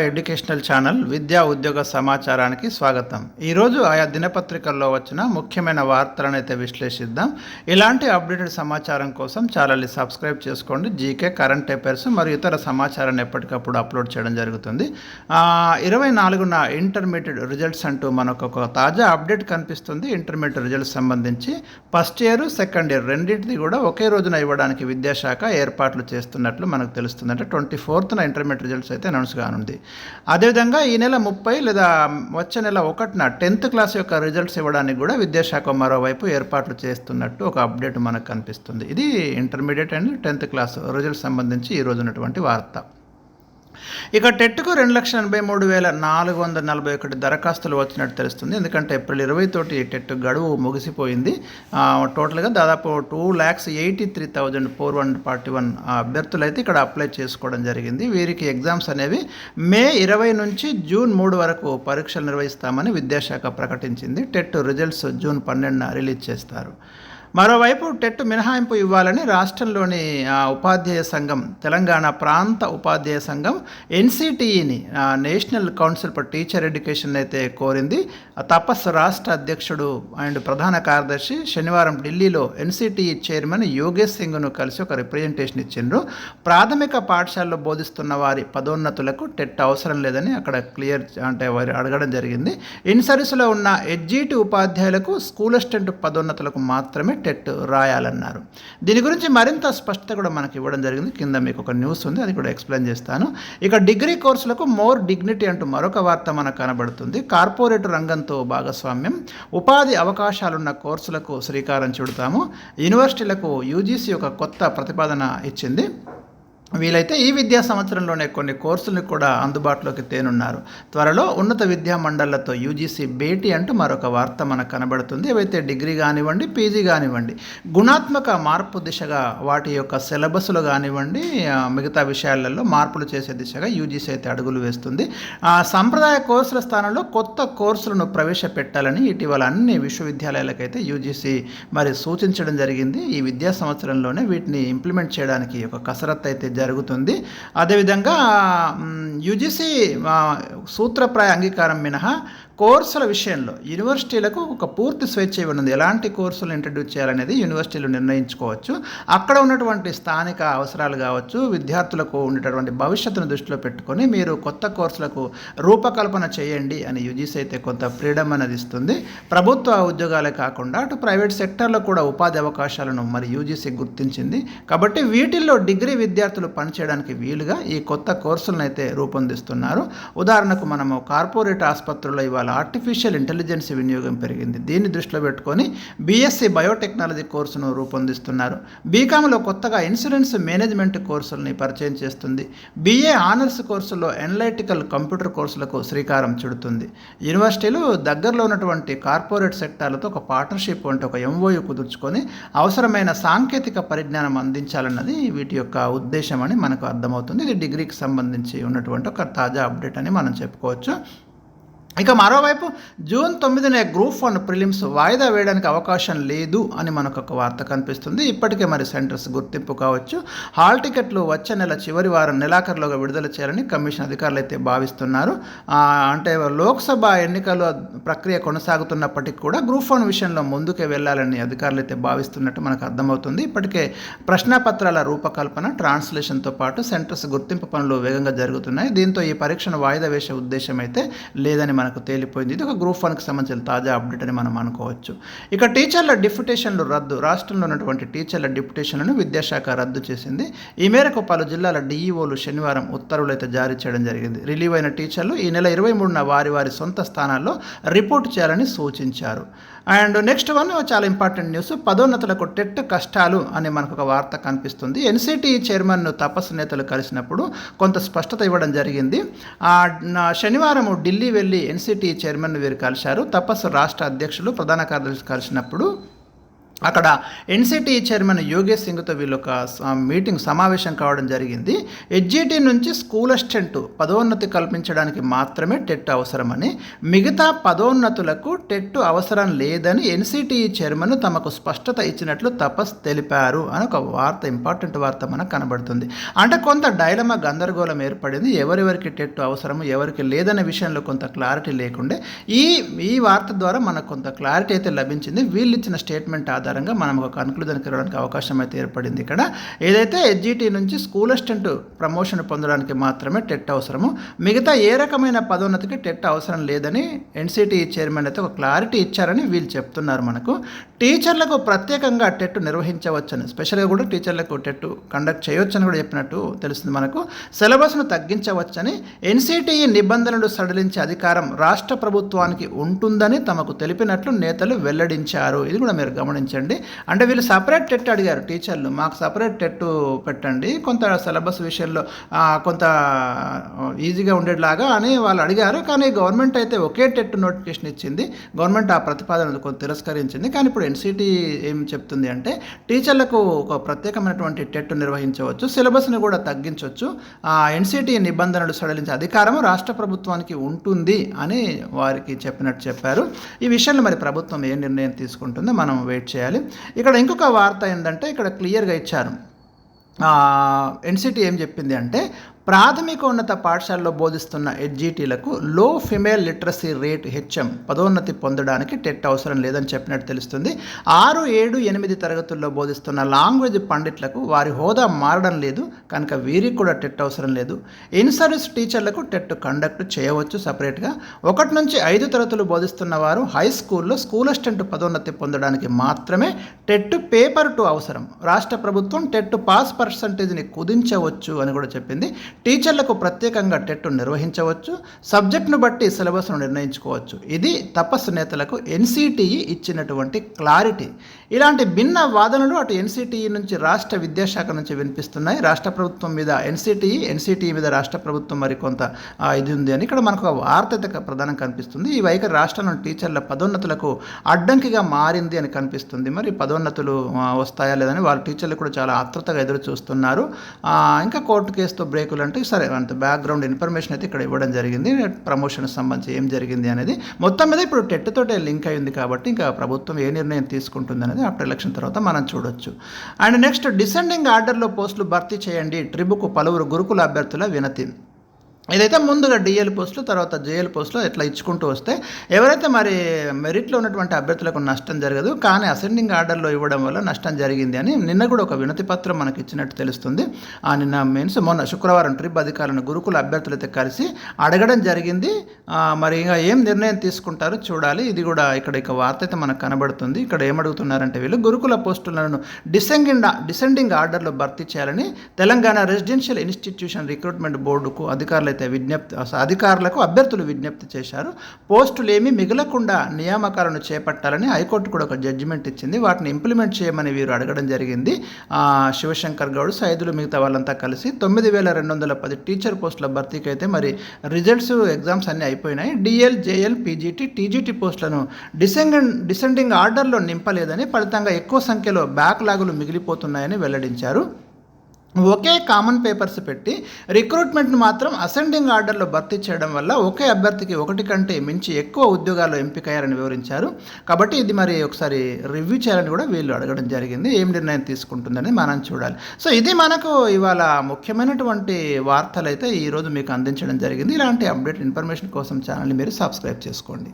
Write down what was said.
Educational channel విద్యా ఉద్యోగ సమాచారానికి స్వాగతం. ఈరోజు ఆయా దినపత్రికల్లో వచ్చిన ముఖ్యమైన వార్తలను అయితే విశ్లేషిద్దాం. ఇలాంటి అప్డేటెడ్ సమాచారం కోసం ఛానల్ని సబ్స్క్రైబ్ చేసుకోండి. జీకే, కరెంట్ అఫైర్స్ మరియు ఇతర సమాచారాన్ని ఎప్పటికప్పుడు అప్లోడ్ చేయడం జరుగుతుంది. 24న ఇంటర్మీడియట్ రిజల్ట్స్ అంటూ మనకు ఒక తాజా అప్డేట్ కనిపిస్తుంది. ఇంటర్మీడియట్ రిజల్ట్స్ సంబంధించి ఫస్ట్ ఇయర్, సెకండ్ ఇయర్ రెండింటిది కూడా ఒకే రోజున ఇవ్వడానికి విద్యాశాఖ ఏర్పాట్లు చేస్తున్నట్లు మనకు తెలుస్తుంది. అంటే 24న ఇంటర్మీడియట్ రిజల్ట్స్ అయితే అనౌన్స్ కానుంది. అదేవిధంగా ఈ నెల 30 లేదా వచ్చే నెల 1న 10th క్లాస్ యొక్క రిజల్ట్స్ ఇవ్వడానికి కూడా విద్యాశాఖ మరోవైపు ఏర్పాట్లు చేస్తున్నట్టు ఒక అప్డేట్ మనకు కనిపిస్తుంది. ఇది intermediate and 10th class results సంబంధించి ఈరోజు ఉన్నటువంటి వార్త. ఇక టెట్కు 2,83,441 దరఖాస్తులు వచ్చినట్టు తెలుస్తుంది. ఎందుకంటే ఏప్రిల్ 20 టెట్ గడువు ముగిసిపోయింది. టోటల్గా దాదాపు 2,83,441 అభ్యర్థులు అయితే ఇక్కడ అప్లై చేసుకోవడం జరిగింది. వీరికి ఎగ్జామ్స్ అనేవి మే 20 నుంచి జూన్ 3 వరకు పరీక్షలు నిర్వహిస్తామని విద్యాశాఖ ప్రకటించింది. టెట్ రిజల్ట్స్ జూన్ 12న రిలీజ్ చేస్తారు. మరోవైపు టెట్ మినహాయింపు ఇవ్వాలని రాష్ట్రంలోని ఉపాధ్యాయ సంఘం, తెలంగాణ ప్రాంత ఉపాధ్యాయ సంఘం ఎన్సిటిఈని, national council for teacher education అయితే కోరింది. తపస్ రాష్ట్ర అధ్యక్షుడు అండ్ ప్రధాన కార్యదర్శి శనివారం ఢిల్లీలో ఎన్సిటిఈ చైర్మన్ యోగేష్ సింగ్ను కలిసి ఒక రిప్రజెంటేషన్ ఇచ్చిండ్రు. ప్రాథమిక పాఠశాలలో బోధిస్తున్న వారి పదోన్నతులకు టెట్ అవసరం లేదని అక్కడ క్లియర్ వారు అడగడం జరిగింది. ఇన్ సర్వీస్లో ఉన్న ఎడ్జిటి ఉపాధ్యాయులకు, స్కూల్ అసిస్టెంట్ పదోన్నతులకు మాత్రమే టెట్ రాయాలన్నారు. దీని గురించి మరింత స్పష్టత కూడా మనకి ఇవ్వడం జరిగింది. కింద మీకు ఒక న్యూస్ ఉంది, అది కూడా ఎక్స్ప్లెయిన్ చేస్తాను. ఇక డిగ్రీ కోర్సులకు మోర్ డిగ్నిటీ అంటూ మరొక వార్త మనకు కనబడుతుంది. కార్పొరేట్ రంగంతో భాగస్వామ్యం, ఉపాధి అవకాశాలున్న కోర్సులకు శ్రీకారం చుడతాము. యూనివర్సిటీలకు యూజీసీ ఒక కొత్త ప్రతిపాదన ఇచ్చింది. వీలైతే ఈ విద్యా సంవత్సరంలోనే కొన్ని కోర్సులను కూడా అందుబాటులోకి తేనున్నారు. త్వరలో ఉన్నత విద్యా మండళ్లతో యూజీసీ భేటీ అంటూ మరొక వార్త మనకు కనబడుతుంది. ఏవైతే డిగ్రీ కానివ్వండి, పీజీ కానివ్వండి, గుణాత్మక మార్పు దిశగా వాటి యొక్క సిలబస్లు కానివ్వండి, మిగతా విషయాలలో మార్పులు చేసే దిశగా యూజీసీ అయితే అడుగులు వేస్తుంది. సంప్రదాయ కోర్సుల స్థానంలో కొత్త కోర్సులను ప్రవేశపెట్టాలని ఇటీవల అన్ని విశ్వవిద్యాలయాలకైతే యూజీసీ మరి సూచించడం జరిగింది. ఈ విద్యా సంవత్సరంలోనే వీటిని ఇంప్లిమెంట్ చేయడానికి ఒక కసరత్తు అయితే జరుగుతుంది. అదేవిధంగా యూజీసీ సూత్రప్రాయ అంగీకారం మినహా కోర్సుల విషయంలో యూనివర్సిటీలకు ఒక పూర్తి స్వేచ్ఛ ఇవ్వనుంది. ఎలాంటి కోర్సులు ఇంట్రడ్యూస్ చేయాలనేది యూనివర్సిటీలు నిర్ణయించుకోవచ్చు. అక్కడ ఉన్నటువంటి స్థానిక అవసరాలు కావచ్చు, విద్యార్థులకు ఉండేటటువంటి భవిష్యత్తును దృష్టిలో పెట్టుకొని మీరు కొత్త కోర్సులకు రూపకల్పన చేయండి అని యూజీసీ అయితే కొంత ఫ్రీడమ్ అనేది ఇస్తుంది. ప్రభుత్వ ఉద్యోగాలే కాకుండా అటు ప్రైవేట్ సెక్టర్లో కూడా ఉపాధి అవకాశాలను మరి యూజీసీ గుర్తించింది. కాబట్టి వీటిల్లో డిగ్రీ విద్యార్థులు పనిచేయడానికి వీలుగా ఈ కొత్త కోర్సులను అయితే రూపొందిస్తున్నారు. ఉదాహరణకు మనము కార్పొరేట్ ఆసుపత్రుల్లో ఇవాళ ఆర్టిఫిషియల్ ఇంటెలిజెన్స్ వినియోగం పెరిగింది. దీన్ని దృష్టిలో పెట్టుకొని బీఎస్సీ బయోటెక్నాలజీ కోర్సును రూపొందిస్తున్నారు. బీకామ్లో కొత్తగా ఇన్సూరెన్స్ మేనేజ్మెంట్ కోర్సులని పరిచయం చేస్తుంది. బీఏ ఆనర్స్ కోర్సుల్లో ఎనలైటికల్ కంప్యూటర్ కోర్సులకు శ్రీకారం చుడుతుంది. యూనివర్సిటీలు దగ్గరలో ఉన్నటువంటి కార్పొరేట్ సెక్టార్లతో ఒక పార్ట్నర్షిప్ అంటే ఒక ఎంఓయూ కుదుర్చుకొని అవసరమైన సాంకేతిక పరిజ్ఞానం అందించాలన్నది వీటి యొక్క ఉద్దేశం అని మనకు అర్థమవుతుంది. ఇది డిగ్రీకి సంబంధించి ఉన్నటువంటి ఒక తాజా అప్డేట్ అని మనం చెప్పుకోవచ్చు. ఇక మరోవైపు జూన్ 9నే గ్రూప్ 1 ప్రిలిమ్స్ వాయిదా వేయడానికి అవకాశం లేదు అని మనకు ఒక వార్త కనిపిస్తుంది. ఇప్పటికే మరి సెంటర్స్ గుర్తింపు కావచ్చు. హాల్ టికెట్లు వచ్చే నెల చివరి వారం నెలాఖరులోగా విడుదల చేయాలని కమిషన్ అధికారులు అయితే భావిస్తున్నారు. అంటే లోక్సభ ఎన్నికల ప్రక్రియ కొనసాగుతున్నప్పటికీ కూడా గ్రూప్ 1 విషయంలో ముందుకే వెళ్ళాలని అధికారులు అయితే భావిస్తున్నట్టు మనకు అర్థమవుతుంది. ఇప్పటికే ప్రశ్నాపత్రాల రూపకల్పన, ట్రాన్స్లేషన్తో పాటు సెంటర్స్ గుర్తింపు పనులు వేగంగా జరుగుతున్నాయి. దీంతో ఈ పరీక్షను వాయిదా వేసే ఉద్దేశం అయితే లేదని మనకు తేలిపోయింది. ఇది ఒక గ్రూప్ 1కి సంబంధించిన తాజా అప్డేట్ అని మనం అనుకోవచ్చు. ఇక టీచర్ల డిప్యుటేషన్లు రద్దు. రాష్ట్రంలో ఉన్నటువంటి టీచర్ల డిప్యుటేషన్లను విద్యాశాఖ రద్దు చేసింది. ఈ మేరకు పలు జిల్లాల డిఈఓలు శనివారం ఉత్తర్వులు అయితే జారీ చేయడం జరిగింది. రిలీవ్ అయిన టీచర్లు ఈ నెల 23న వారి సొంత స్థానాల్లో రిపోర్ట్ చేయాలని సూచించారు. అండ్ నెక్స్ట్ వన్ చాలా ఇంపార్టెంట్ న్యూస్. పదోన్నతులకు టెట్ కష్టాలు అని మనకు ఒక వార్త కనిపిస్తుంది. ఎన్సిటిఈ చైర్మన్ తపస్సు నేతలు కలిసినప్పుడు కొంత స్పష్టత ఇవ్వడం జరిగింది. శనివారం ఢిల్లీ వెళ్ళి ఎన్సిటిఈ చైర్మన్ వీరు కలిశారు. తపస్సు రాష్ట్ర అధ్యక్షులు, ప్రధాన కార్యదర్శి కలిసినప్పుడు అక్కడ ఎన్సిటి చైర్మన్ యోగేష్ సింగ్తో వీళ్ళు ఒక మీటింగ్ సమావేశం కావడం జరిగింది. హెచ్జిటి నుంచి స్కూల్ అసిస్టెంట్ పదోన్నతి కల్పించడానికి మాత్రమే టెట్ అవసరమని, మిగతా పదోన్నతులకు టెట్ అవసరం లేదని ఎన్సిటి చైర్మన్ తమకు స్పష్టత ఇచ్చినట్లు తపస్ తెలిపారు అని ఒక వార్త, ఇంపార్టెంట్ వార్త మనకు కనబడుతుంది. అంటే కొంత డైలమా, గందరగోళం ఏర్పడింది. ఎవరెవరికి టెట్ అవసరము, ఎవరికి లేదనే విషయంలో కొంత క్లారిటీ లేకుండే ఈ వార్త ద్వారా మనకు కొంత క్లారిటీ అయితే లభించింది. వీళ్ళు ఇచ్చిన స్టేట్మెంట్ ఆధారంగా మనం ఒక కన్క్లూజన్కి రావడానికి అవకాశం అయితే ఏర్పడింది. ఇక్కడ ఏదైతే హెచ్జిటి నుంచి స్కూల్ అసిస్టెంట్ ప్రమోషన్ పొందడానికి మాత్రమే టెట్ అవసరము, మిగతా ఏ రకమైన పదోన్నతికి టెట్ అవసరం లేదని ఎన్సిటి చైర్మన్ అయితే ఒక క్లారిటీ ఇచ్చారని వీళ్ళు చెప్తున్నారు. మనకు టీచర్లకు ప్రత్యేకంగా టెట్ నిర్వహించవచ్చని, స్పెషల్గా కూడా టీచర్లకు టెట్ కండక్ట్ చేయవచ్చని కూడా చెప్పినట్టు తెలుస్తుంది. మనకు సిలబస్ను తగ్గించవచ్చని, ఎన్సిటిఈ నిబంధనలు సడలించే అధికారం రాష్ట్ర ప్రభుత్వానికి ఉంటుందని తమకు తెలిపినట్లు నేతలు వెల్లడించారు. ఇది కూడా మీరు గమనించండి. అంటే వీళ్ళు సపరేట్ టెట్ అడిగారు టీచర్లు, మాకు సపరేట్ టెట్ పెట్టండి, కొంత సిలబస్ విషయంలో కొంత ఈజీగా ఉండేలాగా అని వాళ్ళు అడిగారు. కానీ గవర్నమెంట్ అయితే ఒకే టెట్ నోటిఫికేషన్ ఇచ్చింది. గవర్నమెంట్ ఆ ప్రతిపాదనను కొంత తిరస్కరించింది. కానీ ఇప్పుడు ఎన్సిటి ఏం చెప్తుంది అంటే టీచర్లకు ఒక ప్రత్యేకమైనటువంటి టెట్ నిర్వహించవచ్చు, సిలబస్ని కూడా తగ్గించవచ్చు, ఎన్సిటి నిబంధనలు సడలించే అధికారము రాష్ట్ర ప్రభుత్వానికి ఉంటుంది అని వారికి చెప్పినట్టు చెప్పారు. ఈ విషయంలో మరి ప్రభుత్వం ఏ నిర్ణయం తీసుకుంటుందో మనం వెయిట్ చేయాలి. ఇక్కడ ఇంకొక వార్త ఏంటంటే ఇక్కడ క్లియర్గా ఇచ్చారు. ఎన్సిటి ఏం చెప్పింది అంటే ప్రాథమిక ఉన్నత పాఠశాలలో బోధిస్తున్న హెచ్జిటీలకు లో ఫిమేల్ లిటరసీ రేట్ హెచ్ఎం పదోన్నతి పొందడానికి టెట్ అవసరం లేదని చెప్పినట్టు తెలుస్తుంది. 6, 7, 8 తరగతుల్లో బోధిస్తున్న లాంగ్వేజ్ పండిట్లకు వారి హోదా మారడం లేదు కనుక వీరికి కూడా టెట్ అవసరం లేదు. ఇన్ సర్వీస్ టీచర్లకు టెట్ కండక్ట్ చేయవచ్చు సపరేట్గా. 1 నుంచి 5 తరగతులు బోధిస్తున్న వారు హై స్కూల్లో స్కూల్ అసిస్టెంట్ పదోన్నతి పొందడానికి మాత్రమే టెట్ పేపర్ 2 అవసరం. రాష్ట్ర ప్రభుత్వం టెట్ పాస్ పర్సంటేజ్ని కుదించవచ్చు అని కూడా చెప్పింది. టీచర్లకు ప్రత్యేకంగా టెట్ నిర్వహించవచ్చు, సబ్జెక్టును బట్టి సిలబస్ను నిర్ణయించుకోవచ్చు. ఇది తపస్సు నేతలకు ఎన్సిటిఈ ఇచ్చినటువంటి క్లారిటీ. ఇలాంటి భిన్న వాదనలు అటు ఎన్సిటిఈ నుంచి రాష్ట్ర విద్యాశాఖ నుంచి వినిపిస్తున్నాయి. రాష్ట్ర ప్రభుత్వం మీద ఎన్సిటిఈ మీద రాష్ట్ర ప్రభుత్వం మరి కొంత ఇది ఉంది అని ఇక్కడ మనకు ఒక వార్త అయితే ప్రధానంగా కనిపిస్తుంది. ఈ వైఖరి రాష్ట్రంలో టీచర్ల పదోన్నతులకు అడ్డంకిగా మారింది అని కనిపిస్తుంది. మరి పదోన్నతులు వస్తాయా లేదని వాళ్ళ టీచర్లు కూడా చాలా ఆతృతగా ఎదురు చూస్తున్నారు. ఇంకా కోర్టు కేసుతో బ్రేకులు అంటే సరే అంత బ్యాక్గ్రౌండ్ ఇన్ఫర్మేషన్ అయితే ఇక్కడ ఇవ్వడం జరిగింది. ప్రమోషన్కి సంబంధించి ఏం జరిగింది అనేది మొత్తం మీద ఇప్పుడు టెట్ తోటే లింక్ అయింది కాబట్టి ఇంకా ప్రభుత్వం ఏ నిర్ణయం తీసుకుంటుంది అనేది ఆఫ్టర్ ఎలక్షన్ తర్వాత మనం చూడొచ్చు. అండ్ నెక్స్ట్ డిసెండింగ్ ఆర్డర్లో పోస్టులు భర్తీ చేయండి, ట్రిబుకు పలువురు గురుకుల అభ్యర్థుల వినతి. ఇదైతే ముందుగా డిఎల్ పోస్టులు తర్వాత జేఎల్ పోస్టులు ఇట్లా ఇచ్చుకుంటూ వస్తే ఎవరైతే మరి మెరిట్లో ఉన్నటువంటి అభ్యర్థులకు నష్టం జరగదు, కానీ అసెండింగ్ ఆర్డర్లో ఇవ్వడం వల్ల నష్టం జరిగింది అని నిన్న కూడా ఒక వినతి పత్రం మనకి ఇచ్చినట్టు తెలుస్తుంది. నిన్న మొన్న శుక్రవారం ట్రిప్ అధికారులను గురుకుల అభ్యర్థులైతే కలిసి అడగడం జరిగింది. మరి ఇంకా ఏం నిర్ణయం తీసుకుంటారో చూడాలి. ఇది కూడా ఇక్కడ వార్త అయితే మనకు కనబడుతుంది. ఇక్కడ ఏమడుగుతున్నారంటే వీళ్ళు గురుకుల పోస్టులను డిసెండింగ్ ఆర్డర్లో భర్తీ చేయాలని తెలంగాణ రెసిడెన్షియల్ ఇన్స్టిట్యూషన్ రిక్రూట్మెంట్ బోర్డుకు అధికారులకు అభ్యర్థులు విజ్ఞప్తి చేశారు. పోస్టులు ఏమీ మిగలకుండా నియామకాలను చేపట్టాలని హైకోర్టు కూడా ఒక జడ్జిమెంట్ ఇచ్చింది. వాటిని ఇంప్లిమెంట్ చేయమని వీరు అడగడం జరిగింది. శివశంకర్ గౌడ్, సైదులు మిగతా వాళ్ళంతా కలిసి 9,210 టీచర్ పోస్టుల భర్తీకి అయితే మరి రిజల్ట్స్ ఎగ్జామ్స్ అన్నీ అయిపోయినాయి. డిఎల్, జేఎల్, పీజీటీ, టీజీటీ పోస్టులను డిసెండింగ్ ఆర్డర్లో నింపలేదని, ఫలితంగా ఎక్కువ సంఖ్యలో బ్యాక్లాగులు మిగిలిపోతున్నాయని వెల్లడించారు. ఒకే కామన్ పేపర్స్ పెట్టి రిక్రూట్మెంట్ను మాత్రం అసెండింగ్ ఆర్డర్లో భర్తీ చేయడం వల్ల ఒకే అభ్యర్థికి 1 కంటే మించి ఎక్కువ ఉద్యోగాల్లో ఎంపికయ్యారని వివరించారు. కాబట్టి ఇది మరి ఒకసారి రివ్యూ చేయాలని కూడా వీళ్ళు అడగడం జరిగింది. ఏం నిర్ణయం తీసుకుంటుందని మనం చూడాలి. సో ఇది మనకు ఇవాళ ముఖ్యమైనటువంటి వార్తలు అయితే ఈరోజు మీకు అందించడం జరిగింది. ఇలాంటి అప్డేట్ ఇన్ఫర్మేషన్ కోసం ఛానల్ని మీరు సబ్స్క్రైబ్ చేసుకోండి.